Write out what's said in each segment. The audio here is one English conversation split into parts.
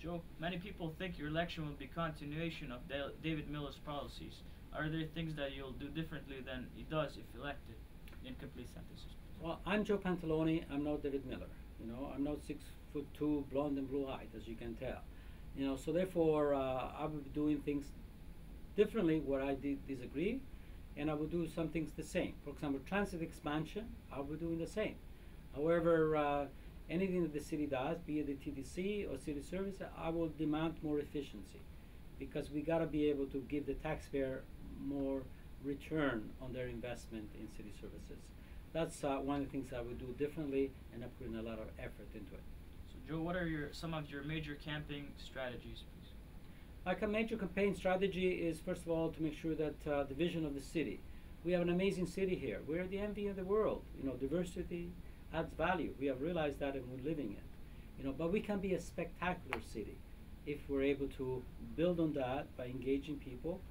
Joe, many people think your election will be continuation of David Miller's policies. Are there things that you'll do differently than he does if elected? In complete sentences. Well, I'm Joe Pantaloni. I'm not David Miller. You know, I'm not 6'2", blonde and blue-eyed, as you can tell. You know, so therefore, I will be doing things differently where I disagree, and I will do some things the same. For example, transit expansion, I will be doing the same. However, anything that the city does, be it the TDC or city service, I will demand more efficiency, because we got to be able to give the taxpayer more return on their investment in city services. That's one of the things I would do differently, and I put in a lot of effort into it. So, Joe, what are some of your major campaign strategies, please? Like a major campaign strategy is, first of all, to make sure that the vision of the city. We have an amazing city here. We're the envy of the world. You know, diversity adds value. We have realized that, and we're living it. You know, but we can be a spectacular city if we're able to build on that by engaging people,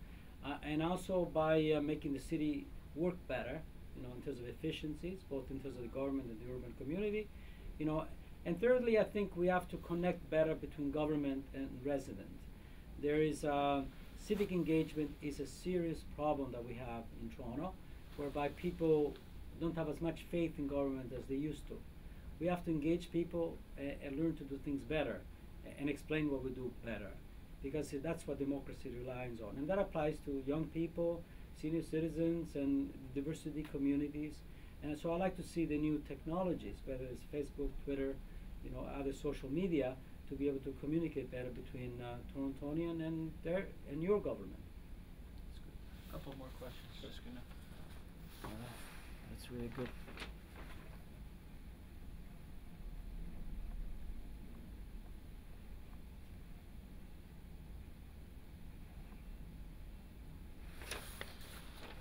and also by making the city work better. You know, in terms of efficiencies, both in terms of the government and the urban community. You know, and thirdly, I think we have to connect better between government and resident. There is civic engagement is a serious problem that we have in Toronto, whereby people don't have as much faith in government as they used to. We have to engage people and learn to do things better and explain what we do better, because that's what democracy relies on. And that applies to young people, senior citizens, and diversity communities. And so I like to see the new technologies, whether it's Facebook, Twitter, you know, other social media, to be able to communicate better between Torontonian and your government. That's good. A couple more questions. Just gonna. That's really good.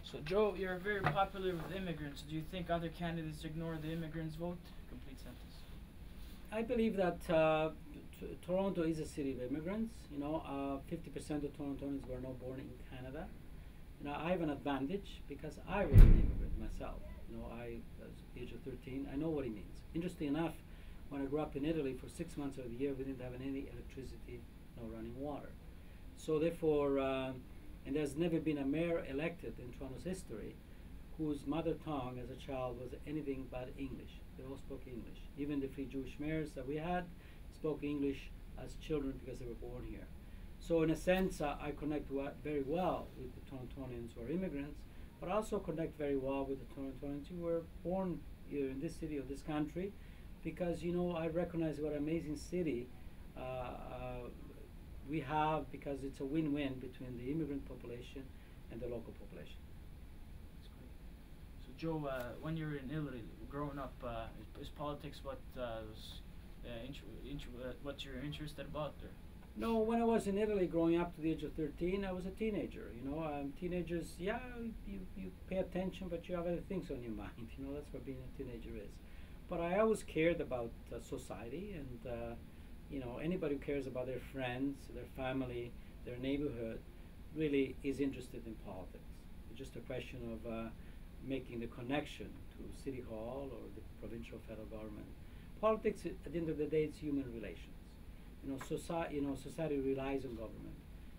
So, Joe, you're very popular with immigrants. Do you think other candidates ignore the immigrants' vote? Complete sentence. I believe that Toronto is a city of immigrants. You know, 50% of Torontonians were not born in Canada. You know, I have an advantage because I was an immigrant myself. You know, at the age of 13, I know what it means. Interestingly enough, when I grew up in Italy, for 6 months of the year, we didn't have any electricity, no running water. So therefore, and there's never been a mayor elected in Toronto's history whose mother tongue as a child was anything but English. They all spoke English. Even the 3 Jewish mayors that we had spoke English as children because they were born here. So in a sense, I connect very well with the Torontonians who are immigrants, but I also connect very well with the Torontonians who were born here in this city or this country, because, you know, I recognize what an amazing city we have, because it's a win-win between the immigrant population and the local population. That's great. So, Joe, when you were in Italy, growing up, is politics what what you're interested about there? No, when I was in Italy growing up to the age of 13, I was a teenager. You know, teenagers, yeah, you pay attention, but you have other things on your mind. You know, that's what being a teenager is. But I always cared about society, and you know, anybody who cares about their friends, their family, their neighborhood, really is interested in politics. It's just a question of making the connection to City Hall or the provincial federal government. Politics, at the end of the day, it's human relations. You know, society relies on government,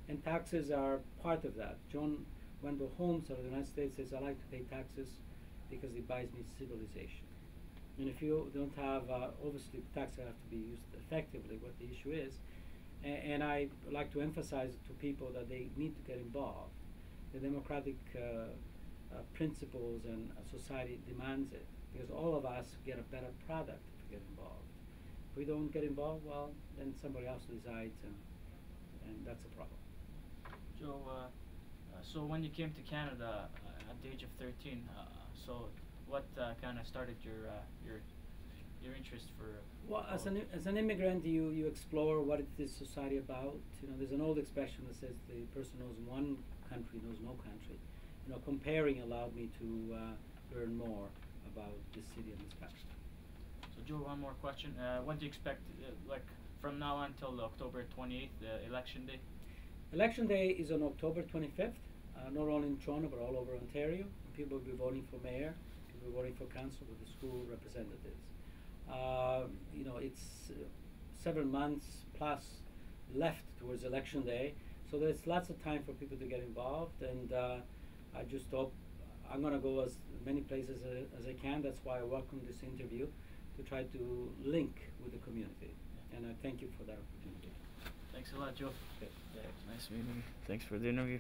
and taxes are part of that. John Wendell Holmes of the United States says, "I like to pay taxes because it buys me civilization." And if you don't have, obviously, taxes have to be used effectively, what the issue is. And I like to emphasize to people that they need to get involved. The democratic principles and society demands it, because all of us get a better product if we get involved. If we don't get involved, well, then somebody else decides, and that's a problem. Joe, so when you came to Canada at the age of 13, so what kind of started your interest for? Well, as an immigrant, you explore what is this society about. You know, there's an old expression that says the person knows one country knows no country. You know, comparing allowed me to learn more about this city and this country. So, Joe, one more question. What do you expect, like, from now on until October 28th, election day? Election day is on October 25th, not only in Toronto but all over Ontario. People will be voting for mayor, people will be voting for council, with the school representatives. You know, it's several months plus left towards election day. So there's lots of time for people to get involved, and I just hope I'm going to go as many places as I can. That's why I welcome this interview, to try to link with the community. And I thank you for that opportunity. Thanks a lot, Joe. Okay. Yeah, nice meeting you. Thanks for the interview.